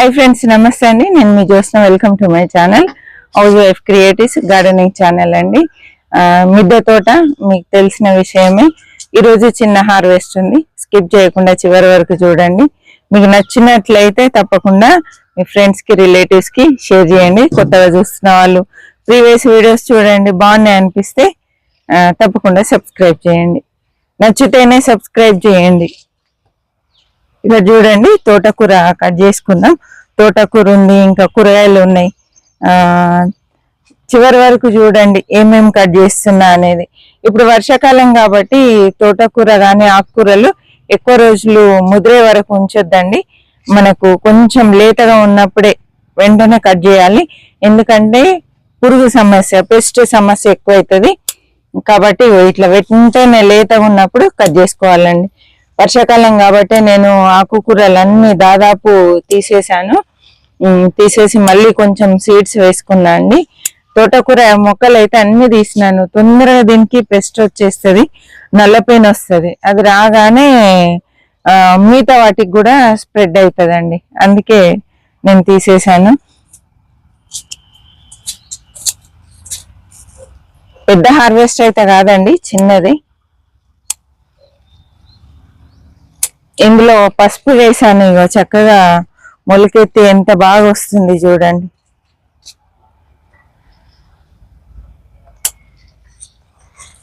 Hi friends, నమస్తే అండి. నేను మీ Jyotsna. Welcome to my channel housewife creatives gardening channel అండి. మిద్దె తోట మీకు తెలిసిన విషయమే. ఈరోజు చిన్న హార్వెస్ట్ ఉంది. స్కిప్ చేయకుండా చివరి వరకు చూడండి. మీకు నచ్చినట్లయితే తప్పకుండా మీ ఫ్రెండ్స్ కి, రిలేటివ్స్ కి షేర్ చేయండి. కొత్తగా చూస్తున్న వాళ్ళు ప్రీవియస్ వీడియోస్ చూడండి. బాగున్నాయి అనిపిస్తే తప్పకుండా సబ్స్క్రైబ్ చేయండి. నచ్చితేనే సబ్స్క్రైబ్ చేయండి. ఇలా చూడండి, తోటకూర కట్ చేసుకుందాం. తోటకూర ఉంది, ఇంకా కూరగాయలు ఉన్నాయి. చివరి వరకు చూడండి ఏమేమి కట్ చేస్తున్నా అనేది. ఇప్పుడు వర్షాకాలం కాబట్టి తోటకూర కానీ ఆకుకూరలు ఎక్కువ రోజులు ముదిరే వరకు ఉంచొద్దండి. మనకు కొంచెం లేతగా ఉన్నప్పుడే వెంటనే కట్ చేయాలి. ఎందుకంటే పురుగు సమస్య, పెస్ట్ సమస్య ఎక్కువ అవుతుంది. కాబట్టి ఇట్లా వెంటనే లేతగా ఉన్నప్పుడు కట్ చేసుకోవాలండి. వర్షాకాలం కాబట్టి నేను ఆకుకూరలన్నీ దాదాపు తీసేసి మళ్ళీ కొంచెం సీడ్స్ వేసుకున్నా అండి. తోటకూర మొక్కలు అయితే అన్ని తీసినాను. తొందరగా దీనికి పెస్ట్ వచ్చేస్తుంది, నల్లపైన వస్తుంది. అది రాగానే మిగతా వాటికి కూడా స్ప్రెడ్ అవుతుందండి. అందుకే నేను తీసేసాను. పెద్ద హార్వెస్ట్ అయితే కాదండి, చిన్నది. ఇందులో పసుపు వేసాను. ఇగో చక్కగా మొలకెత్తి ఎంత బాగా వస్తుంది చూడండి.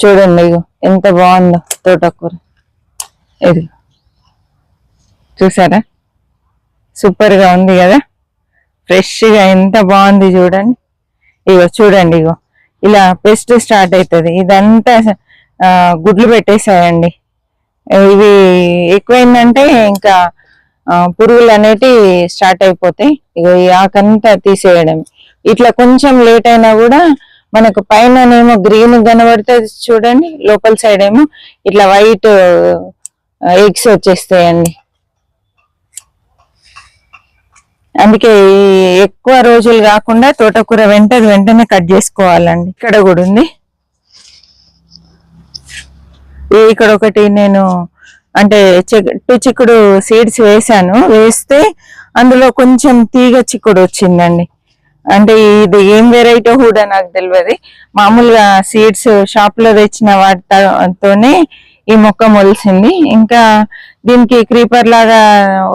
చూడండి ఇగో ఎంత బాగుందో తోటకూర. ఇది చూసారా, సూపర్ గా ఉంది కదా, ఫ్రెష్ గా ఎంత బాగుంది చూడండి. ఇగో చూడండి, ఇగో ఇలా పెస్ట్ స్టార్ట్ అవుతుంది. ఇదంతా గుడ్లు పెట్టేసాయండి. ఇవి ఎక్కువైందంటే ఇంకా పురుగులు అనేటివి స్టార్ట్ అయిపోతాయి. ఇక ఈ ఆకంతా తీసేయడం. ఇట్లా కొంచెం లేట్ అయినా కూడా మనకు పైననేమో గ్రీన్ కనబడుతుంది చూడండి, లోపల సైడ్ ఏమో ఇట్లా వైట్ ఎగ్స్ వచ్చేస్తాయండి. అందుకే ఎక్కువ రోజులు కాకుండా తోటకూర వెంటనే కట్ చేసుకోవాలండి. ఇక్కడ కూడా ఉంది. ఇక్కడ ఒకటి నేను అంటే చిక్కుడు సీడ్స్ వేసాను. వేస్తే అందులో కొంచెం తీగ చిక్కుడు వచ్చిందండి. అంటే ఇది ఏం వెరైటీ కూడా నాకు తెలియదు. మామూలుగా సీడ్స్ షాప్ లో తెచ్చిన వాటితోనే ఈ మొక్క మొలిసింది. ఇంకా దీనికి క్రీపర్ లాగా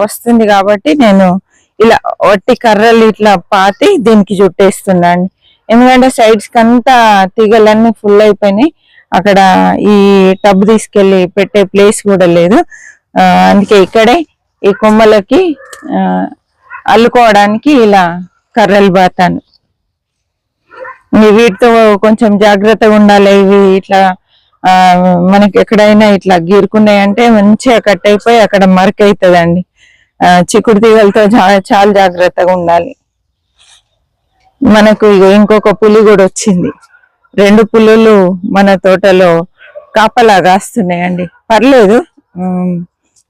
వస్తుంది కాబట్టి నేను ఇలా వట్టి కర్రలు ఇట్లా పాతి దీనికి చుట్టేస్తున్నా అండి. ఎందుకంటే సైడ్స్ కి అంతా తీగలన్నీ ఫుల్ అయిపోయినాయి. అక్కడ ఈ టబ్ తీసుకెళ్లి పెట్టే ప్లేస్ కూడా లేదు. అందుకే ఇక్కడే ఈ కొమ్మలకి అల్లుకోవడానికి ఇలా కర్రలు బాతాను. వీటితో కొంచెం జాగ్రత్తగా ఉండాలి. ఇవి ఇట్లా మనకి ఎక్కడైనా ఇట్లా గీరుకున్నాయంటే మంచిగా కట్ అయిపోయి అక్కడ మరక అవుతుందండి. చిక్కుడు తీగలతో చాలా జాగ్రత్తగా ఉండాలి. మనకు ఇంకొక పులి కూడా వచ్చింది. 2 పులులు మన తోటలో కాపలా కాస్తున్నాయండి. పర్లేదు,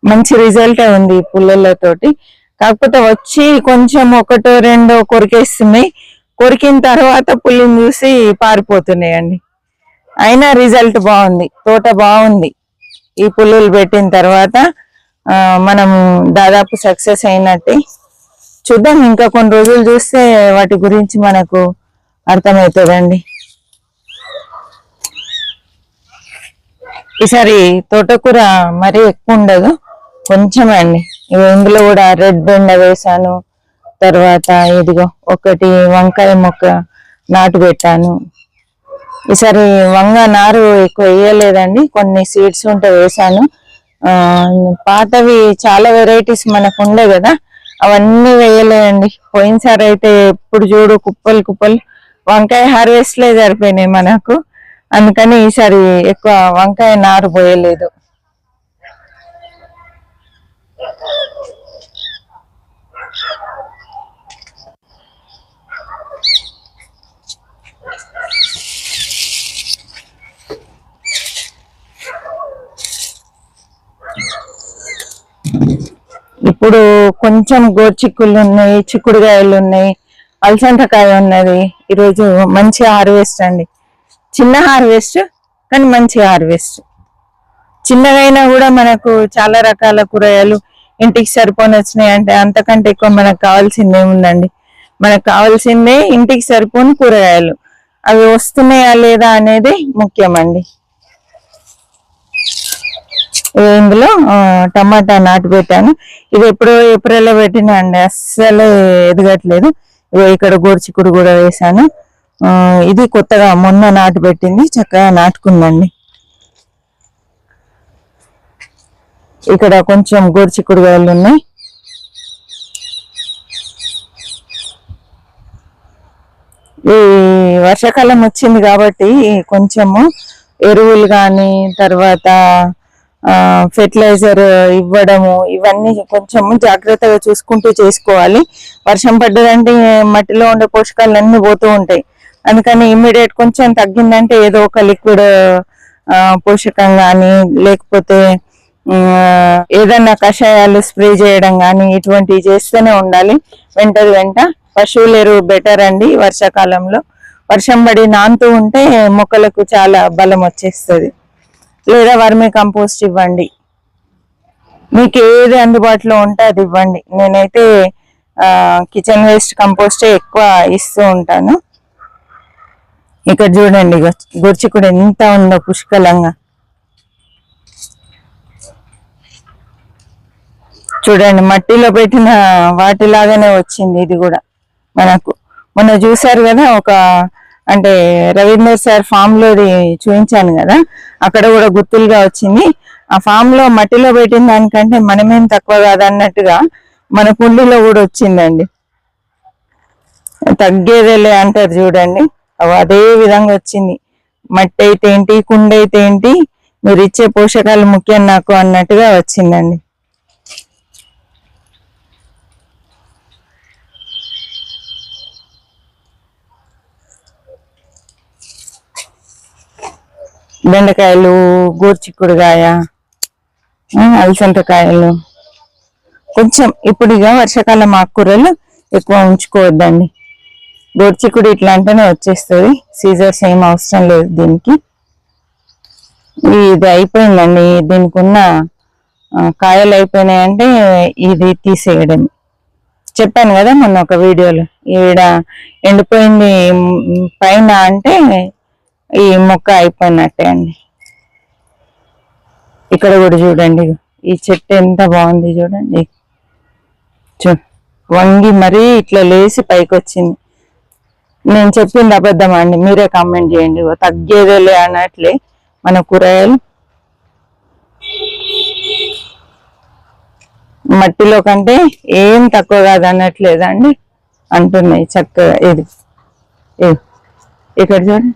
మంచి రిజల్టే ఉంది పుల్లలతోటి. కాకపోతే వచ్చి కొంచెం 1-2 కొరికేస్తున్నాయి. కొరికిన తర్వాత పులిని చూసి పారిపోతున్నాయండి. అయినా రిజల్ట్ బాగుంది, తోట బాగుంది. ఈ పుల్లులు పెట్టిన తర్వాత మనం దాదాపు సక్సెస్ అయినట్టే. చూద్దాం, ఇంకా కొన్ని రోజులు చూస్తే వాటి గురించి మనకు అర్థమవుతుందండి. ఈసారి తోటకూర మరీ ఎక్కువ ఉండదు, కొంచెమే అండి. ఇందులో కూడా రెడ్ బెండ వేసాను. తర్వాత ఇదిగో ఒకటి వంకాయ మొక్క నాటు పెట్టాను. ఈసారి వంగ నారు ఎక్కువ వేయలేదండి, కొన్ని సీడ్స్ ఉంటే వేసాను. పాతవి చాలా వెరైటీస్ మనకు ఉండే కదా, అవన్నీ వేయలేదండి. పోయినసారి అయితే ఎప్పుడు చూడు కుప్పలు వంకాయ హార్వెస్ట్లే సరిపోయినాయి మనకు. అందుకని ఈసారి ఎక్కువ వంకాయ నారు పోయలేదు. ఇప్పుడు కొంచెం గోర్చిక్కులు ఉన్నాయి, చిక్కుడుకాయలు ఉన్నాయి, అలసందకాయ ఉన్నది. ఈరోజు మంచి హార్వెస్ట్ అండి. చిన్న హార్వెస్ట్ కానీ మంచి హార్వెస్ట్. చిన్నగైనా కూడా మనకు చాలా రకాల కూరగాయలు ఇంటికి సరిపోని వచ్చినాయి అంటే అంతకంటే ఎక్కువ మనకు కావాల్సింది ఏముందండి. మనకు కావాల్సిందే ఇంటికి సరిపోని కూరగాయలు. అవి వస్తున్నాయా లేదా అనేది ముఖ్యమండి. ఇందులో టమాటా నాటు పెట్టాను. ఇది ఎప్పుడో ఏప్రిల్లో పెట్టినా అండి, అస్సలు ఎదగట్లేదు. ఇక్కడ గోరుచిక్కుడు కూడా వేసాను. ఇది కొత్తగా మొన్న నాటు పెట్టింది, చక్కగా నాటుకుందండి. ఇక్కడ కొంచెం గోరుచిక్కుడుకాయలు ఉన్నాయి. ఈ వర్షాకాలం వచ్చింది కాబట్టి కొంచెము ఎరువులు కానీ తర్వాత ఫెర్టిలైజర్ ఇవ్వడము ఇవన్నీ కొంచెము జాగ్రత్తగా చూసుకుంటూ చేసుకోవాలి. వర్షం పడ్డదంటే మట్టిలో ఉండే పోషకాలు అన్నీ పోతూ ఉంటాయి. అందుకని ఇమ్మీడియట్ కొంచెం తగ్గిందంటే ఏదో ఒక లిక్విడ్ పోషకం కానీ లేకపోతే ఏదన్నా కషాయాలు స్ప్రే చేయడం కానీ ఇటువంటివి చేస్తూనే ఉండాలి వెంట. పశువుల ఎరువు బెటర్ అండి. వర్షాకాలంలో వర్షం పడి నానుతూ ఉంటే మొక్కలకు చాలా బలం వచ్చేస్తుంది. లేదా వర్మీ కంపోస్ట్ ఇవ్వండి. మీకు ఏది అందుబాటులో ఉంటే అది ఇవ్వండి. నేనైతే కిచెన్ వేస్ట్ కంపోస్టే ఎక్కువ ఇస్తూ ఉంటాను. ఇక్కడ చూడండి గొర్చికుడు ఎంత ఉందో పుష్కలంగా. చూడండి మట్టిలో పెట్టిన వాటిలాగానే వచ్చింది. ఇది కూడా మనకు మొన్న చూసారు కదా, ఒక అంటే రవీందర్ సార్ ఫామ్ లోది చూపించాను కదా, అక్కడ కూడా గుత్తులుగా వచ్చింది. ఆ ఫామ్ లో మట్టిలో పెట్టిన దానికంటే మనమేం తక్కువ కాదన్నట్టుగా మన కుండీలో కూడా వచ్చిందండి. తగ్గేదేలే అంటారు చూడండి, అదే విధంగా వచ్చింది. మట్టి అయితే ఏంటి, కుండ అయితే ఏంటి, మీరు ఇచ్చే పోషకాలు ముఖ్యం నాకు అన్నట్టుగా వచ్చిందండి. బెండకాయలు, గోరుచిక్కుడుకాయ, అలసందకాయలు కొంచెం. ఇప్పుడు ఇక వర్షాకాలం ఆకుకూరలు ఎక్కువ ఉంచుకోవద్దండి. గోరుచిక్కుడు ఇట్లా అంటేనే వచ్చేస్తుంది, సీజర్స్ ఏం అవసరం లేదు దీనికి. ఇది అయిపోయిందండి, దీనికి ఉన్న కాయలు అయిపోయినాయంటే ఇది తీసేయడం. చెప్పాను కదా మొన్న ఒక వీడియోలో, ఈడ ఎండిపోయింది పైన అంటే ఈ మొక్క అయిపోయినట్టే అండి. ఇక్కడ కూడా చూడండి, ఈ చెట్టు ఎంత బాగుంది చూడండి. వంగి మరీ ఇట్లా లేచి పైకి వచ్చింది. నేను చెప్పింది అబద్ధం అండి, మీరే కామెంట్ చేయండి. తగ్గేదేలే అన్నట్లే మన కూరగాయలు మట్టిలో కంటే ఏం తక్కువ కాదు అన్నట్లేదండి అంటున్నాయి చక్కగా. ఇది ఇక్కడ చూడండి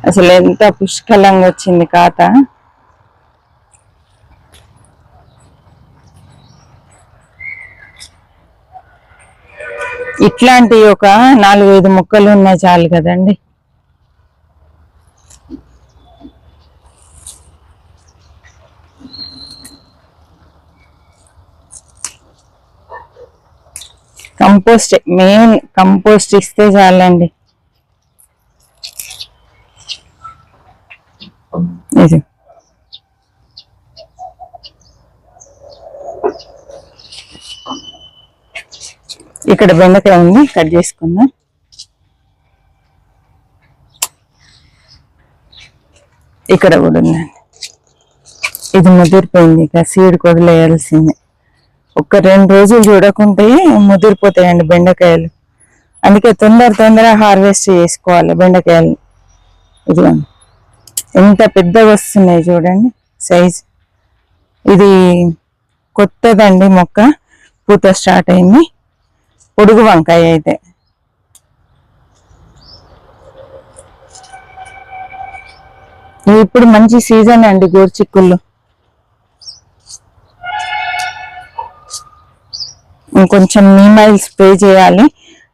అసలు ఎంత పుష్కలంగా వచ్చింది కాత. ఇట్లాంటి ఒక 4-5 మొక్కలు ఉన్నాయి చాలు కదండి. కంపోస్ట్ మెయిన్, కంపోస్ట్ ఇస్తే చాలండి. ఇది ఇక్కడ బెండకాయ ఉంది, కట్ చేసుకుందాం. ఇక్కడ కూడా ఉందండి. ఇది ముదిరిపోయింది, ఇక సీడ్ వదిలేయాల్సిందే. ఒక 2 రోజులు చూడకుంటే ముదిరిపోతాయండి బెండకాయలు. అందుకే తొందర హార్వెస్ట్ చేసుకోవాలి బెండకాయలు. ఇదిగోండి ఎంత పెద్దగా వస్తున్నాయి చూడండి సైజ్. ఇది కొత్తదండి మొక్క, పూత స్టార్ట్ అయింది. పొడుగు వంకాయ అయితే ఇప్పుడు మంచి సీజన్ అండి గోరుచిక్కుళ్ళు. ఇంకొంచెం నీమ్ ఆయిల్ స్ప్రే చేయాలి.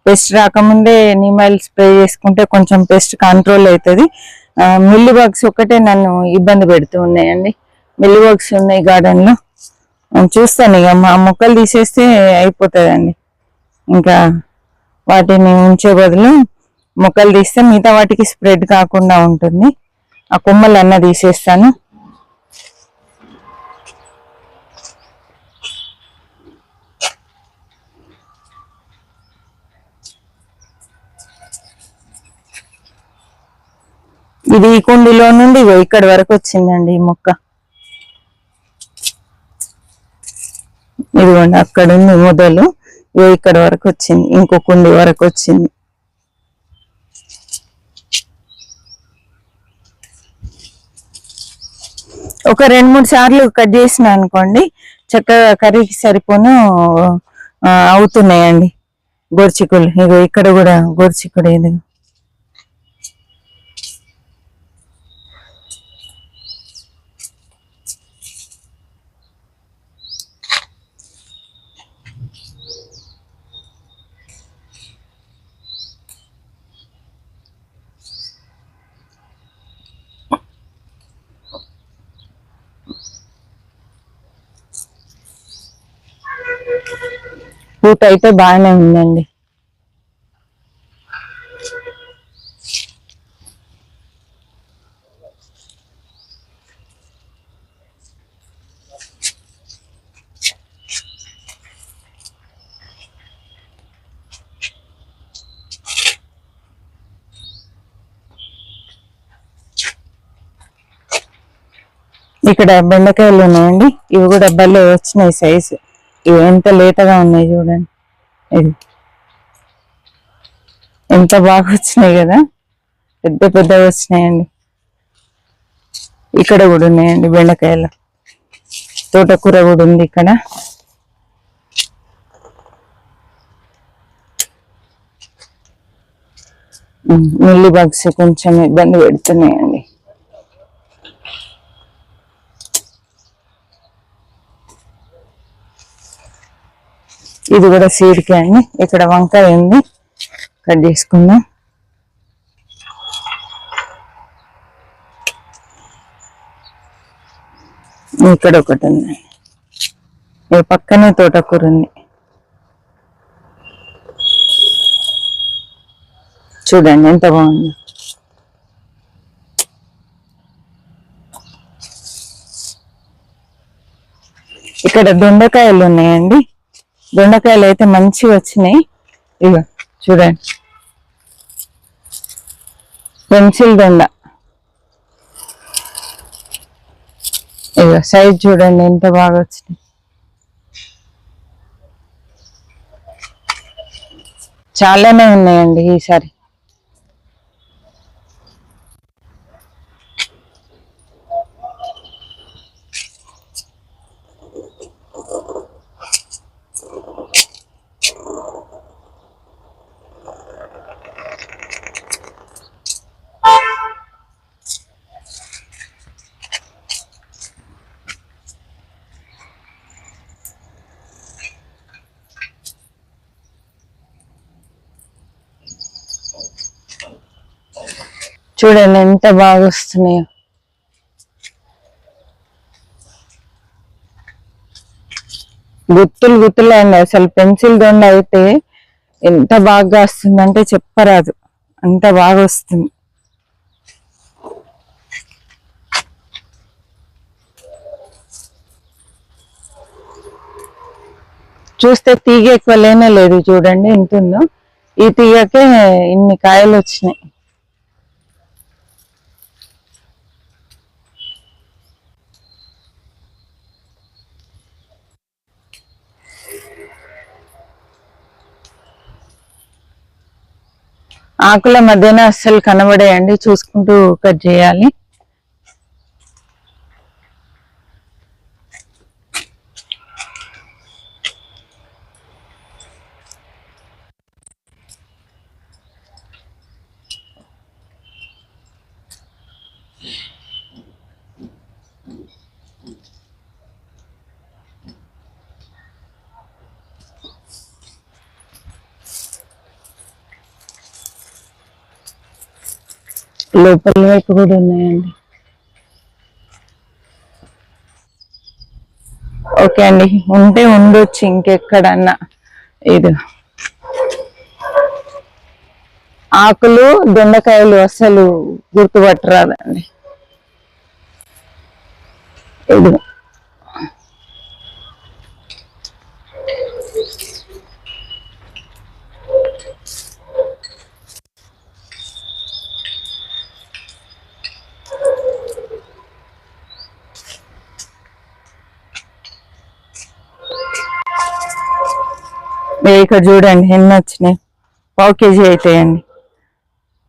పెస్ట్ రాకముందే నీమ్ ఆయిల్ స్ప్రే చేసుకుంటే కొంచెం పెస్ట్ కంట్రోల్ అవుతుంది. మిల్లీ బగ్స్ ఒకటే నన్ను ఇబ్బంది పెడుతూ ఉన్నాయండి. మిల్లీ బగ్స్ ఉన్నాయి గార్డెన్ లో. చూస్తాను ఇక మా మొక్కలు తీసేస్తే అయిపోతుందండి. ఇంకా వాటిని ఉంచే బదులు మొక్కలు తీస్తే మిగతా వాటికి స్ప్రెడ్ కాకుండా ఉంటుంది. ఆ కొమ్మలు అన్న తీసేస్తాను. ఇది ఈ కుండీలో నుండి ఇక్కడి వరకు వచ్చిందండి ఈ మొక్క. ఇదిగోండి అక్కడ ఉంది మొదలు, ఇక్కడ వరకు వచ్చింది, ఇంకో కుండి వరకు వచ్చింది. ఒక 2-3 సార్లు కట్ చేసిన అనుకోండి చక్కగా కర్రీకి సరిపోను అవుతున్నాయండి గోర్చిక్కులు. ఇగో ఇక్కడ కూడా గోర్చిక్కుడు. ఇది పూత అయితే బాగానే ఉందండి. ఇక్కడ బెండకాయలు ఉన్నాయండి, ఇవి కూడా భలే వచ్చినాయి సైజు. ఇవి ఎంత లేతగా ఉన్నాయి చూడండి, ఇది ఎంత బాగా వచ్చినాయి కదా, పెద్ద పెద్దగా వచ్చినాయండి. ఇక్కడ కూడా ఉన్నాయండి బెండకాయలు, తోటకూర కూడా ఉంది ఇక్కడ. మిల్లీ బగ్స్ కొంచెం ఇబ్బంది పెడుతున్నాయండి. ఇది కూడా సీడ్కే అండి. ఇక్కడ వంకాయ ఉంది, కట్ చేసుకుందాం. ఇక్కడ ఒకటి ఉంది, పక్కనే తోటకూర ఉంది చూడండి ఎంత బాగుంది. ఇక్కడ దొండకాయలు ఉన్నాయండి, దొండకాయలు అయితే మంచిగా వచ్చినాయి. ఇక చూడండి, పెన్సిల్ దొండ, ఇక సైజ్ చూడండి ఎంత బాగా వచ్చినాయి. చాలానే ఉన్నాయండి ఈసారి. చూడండి ఎంత బాగా వస్తున్నాయో. గుత్తులు గుత్తులు అండి, అసలు పెన్సిల్ దొండ అయితే ఎంత బాగా వస్తుందంటే చెప్పరాదు, అంత బాగా వస్తుంది. చూస్తే తీగ ఎక్కువ లేనే లేదు, చూడండి ఎంత ఉందో. ఈ తీగకే ఇన్ని కాయలు వచ్చినాయి. ఆకుల మధ్యన అస్సలు కనబడేయండి, చూసుకుంటూ కట్ చేయాలి. లోపల వైపు కూడా ఉన్నాయండి. ఓకే అండి, ఉంటే ఉండొచ్చు ఇంకెక్కడన్నా. ఇది ఆకులు దొండకాయలు అసలు గుర్తుపట్టరాదండి. ఇది ఇక్కడ చూడండి ఎన్ని వచ్చినాయి, 1/2 kg అవుతాయండి.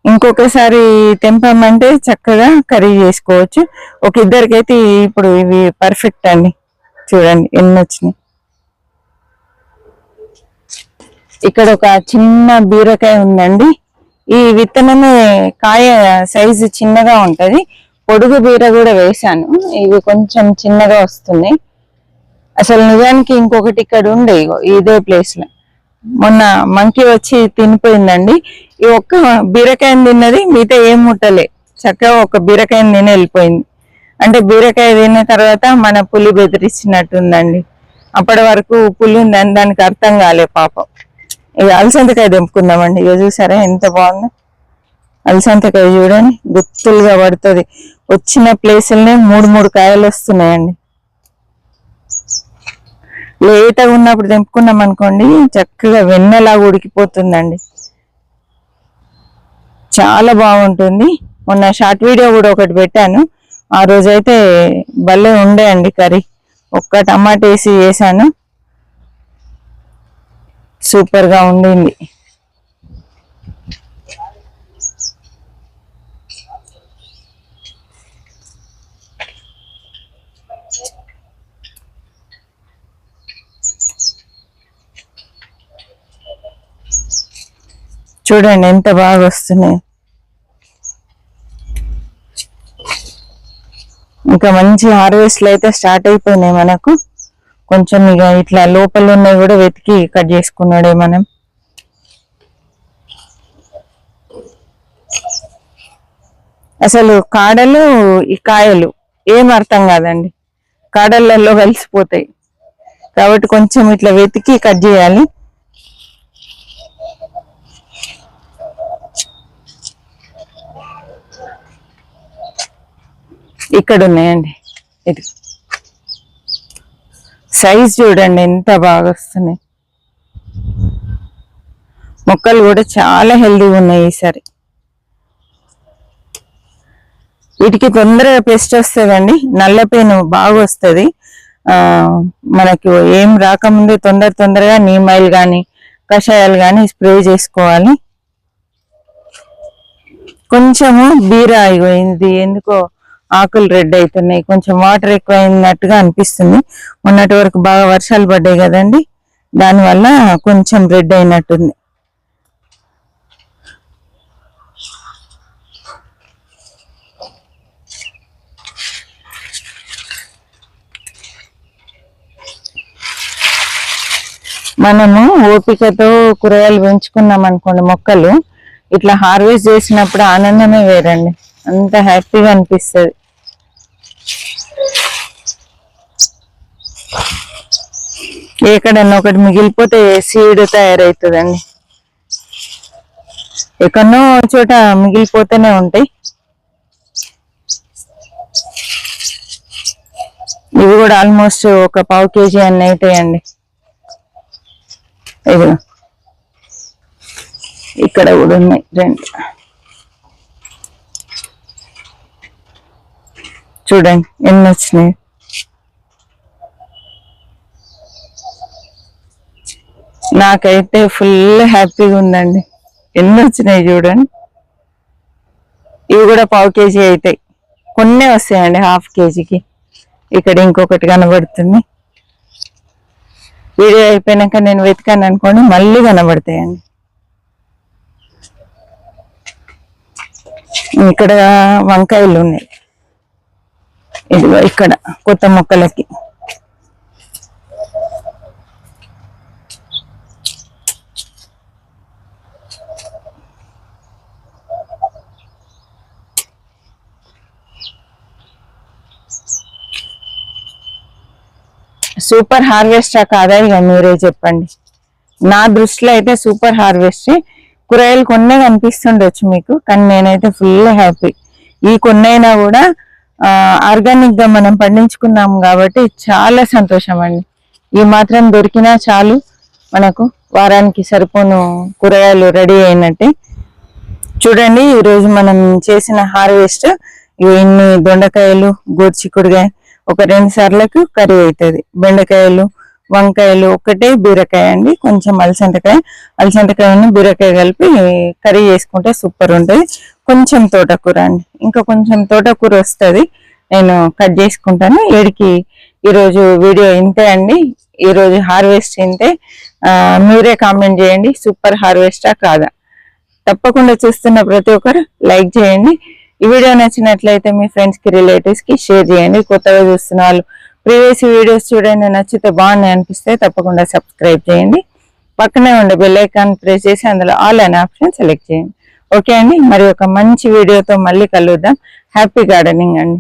ఇంకొకసారి తెంపమంటే చక్కగా కర్రీ చేసుకోవచ్చు. ఒక ఇద్దరికైతే ఇప్పుడు ఇవి పర్ఫెక్ట్ అండి. చూడండి ఎన్ని వచ్చినాయి. ఇక్కడ ఒక చిన్న బీరకాయ ఉందండి. ఈ విత్తనమే కాయ సైజు చిన్నగా ఉంటది. పొడుగు బీర కూడా వేసాను, ఇవి కొంచెం చిన్నగా వస్తున్నాయి. అసలు నిజానికి ఇంకొకటి ఇక్కడ ఉండే ఇదే ప్లేస్ లో మొన్న మంకీ వచ్చి తినిపోయిందండి. ఈ ఒక్క బీరకాయని తిన్నది, మిగతా ఏం ముట్టలే. చక్కగా ఒక బీరకాయని తిని వెళ్ళిపోయింది. అంటే బీరకాయ తిన్న తర్వాత మన పులి బెదిరిచ్చినట్టుందండి. అప్పటి వరకు పులి ఉందని దానికి అర్థం కాలే పాపం. ఇక అలసంతకాయ తెంపుకుందామండి. ఇక చూసారా ఎంత బాగుందో అలసంతకాయ. చూడండి గుత్తులుగా పడుతుంది. వచ్చిన ప్లేసులనే 3 కాయలు వస్తున్నాయండి. లేతగా ఉన్నప్పుడు తెంపుకున్నాం అనుకోండి చక్కగా వెన్నెలాగా ఉడికిపోతుందండి, చాలా బాగుంటుంది. మొన్న షార్ట్ వీడియో కూడా ఒకటి పెట్టాను. ఆ రోజైతే భలే ఉండే అండి కర్రీ. ఒక్క టమాటా వేసి చేశాను, సూపర్ గా ఉండింది. చూడండి ఎంత బాగా వస్తున్నాయి. ఇంకా మంచి హార్వెస్ట్లు అయితే స్టార్ట్ అయిపోయినాయి మనకు. కొంచెం ఇక ఇట్లా లోపల ఉన్నవి కూడా వెతికి కట్ చేసుకున్నాడే మనం. అసలు కాడలు ఈ కాయలు ఏం అర్థం కాదండి, కాడలలో కలిసిపోతాయి. కాబట్టి కొంచెం ఇట్లా వెతికి కట్ చేయాలి. ఇక్కడ ఉన్నాయండి. ఇది సైజ్ చూడండి ఎంత బాగా వస్తున్నాయి. మొక్కలు కూడా చాలా హెల్దీగా ఉన్నాయి ఈసారి. వీటికి తొందరగా పెస్ట్ వస్తుందండి, నల్లపేను బాగా వస్తుంది. మనకు ఏం రాకముందే తొందరగా నీమాయిల్ కానీ కషాయాలు కానీ స్ప్రే చేసుకోవాలి. కొంచెము బీర అయిపోయింది, ఎందుకో ఆకులు రెడ్ అవుతున్నాయి. కొంచెం వాటర్ ఎక్కువ అయినట్టుగా అనిపిస్తుంది. మొన్నటి వరకు బాగా వర్షాలు పడ్డాయి కదండి, దానివల్ల కొంచెం రెడ్ అయినట్టుంది. మనము ఓపికతో కూరగాయలు పెంచుకున్నాం అనుకోండి, మొక్కలు ఇట్లా హార్వెస్ట్ చేసినప్పుడు ఆనందమే వేరండి. అంత హ్యాపీగా అనిపిస్తుంది. ఎక్కడన్నా ఒకటి మిగిలిపోతే సీడ్ తయారవుతుందండి. ఎక్కడనో చోట మిగిలిపోతూనే ఉంటాయి. ఇవి కూడా ఆల్మోస్ట్ ఒక 1/2 kg అన్నీ అవుతాయండి. ఇది ఇక్కడ కూడా ఉన్నాయి 2. చూడండి ఎన్ని వచ్చినాయి. నాకైతే ఫుల్ హ్యాపీగా ఉందండి. ఎన్ని వచ్చినాయి చూడండి. ఇవి కూడా 1/2 kg అవుతాయి. కొన్నే వస్తాయండి 1/2 kgకి. ఇక్కడ ఇంకొకటి కనబడుతుంది. వీడియో అయిపోయినాక నేను వెతికాను అనుకోండి మళ్ళీ కనబడతాయండి. ఇక్కడ వంకాయలు ఉన్నాయి. ఇదిగో ఇక్కడ కొత్త మొక్కలకి. సూపర్ హార్వెస్టా కాదా ఇక మీరే చెప్పండి. నా దృష్టిలో అయితే సూపర్ హార్వెస్ట్. కూరగాయలు కొన్నే కనిపిస్తుండొచ్చు మీకు, కానీ నేనైతే ఫుల్ హ్యాపీ. ఈ కొన్నైనా కూడా ఆర్గానిక్ గా మనం పండించుకున్నాం కాబట్టి చాలా సంతోషం అండి. ఈ మాత్రం దొరికినా చాలు, మనకు వారానికి సరిపోను కూరగాయలు రెడీ అయినట్టే. చూడండి ఈరోజు మనం చేసిన హార్వెస్ట్ ఇన్ని దొండకాయలు, గోరుచిక్కుడుకాయ ఒక 2 సార్లకు కర్రీ అవుతుంది. బెండకాయలు, వంకాయలు, ఒకటే బీరకాయ అండి, కొంచెం అలసందకాయని బీరకాయ కలిపి కర్రీ చేసుకుంటే సూపర్ ఉంటుంది. కొంచెం తోటకూర అండి, ఇంకా కొంచెం తోటకూర వస్తుంది, నేను కట్ చేసుకుంటాను. ఏడికి ఈరోజు వీడియో ఇంతే అండి. ఈరోజు హార్వెస్ట్ ఇంతే. మీరే కామెంట్ చేయండి, సూపర్ హార్వెస్టా కాదా. తప్పకుండా చూస్తున్న ప్రతి ఒక్కరు లైక్ చేయండి. ఈ వీడియో నచ్చినట్లయితే మీ ఫ్రెండ్స్ కి, రిలేటివ్స్ కి షేర్ చేయండి. కొత్తగా చూస్తున్న వాళ్ళు ప్రీవియస్ వీడియోస్ చూడండి, నచ్చితే బాగున్నాయి అనిపిస్తే తప్పకుండా సబ్స్క్రైబ్ చేయండి. పక్కనే ఉండే బెల్ ఐకాన్ ప్రెస్ చేసి అందులో ఆల్ అనే ఆప్షన్ సెలెక్ట్ చేయండి. ఓకే అండి, మరి ఒక మంచి వీడియోతో మళ్ళీ కలుద్దాం. హ్యాపీ గార్డెనింగ్ అండి.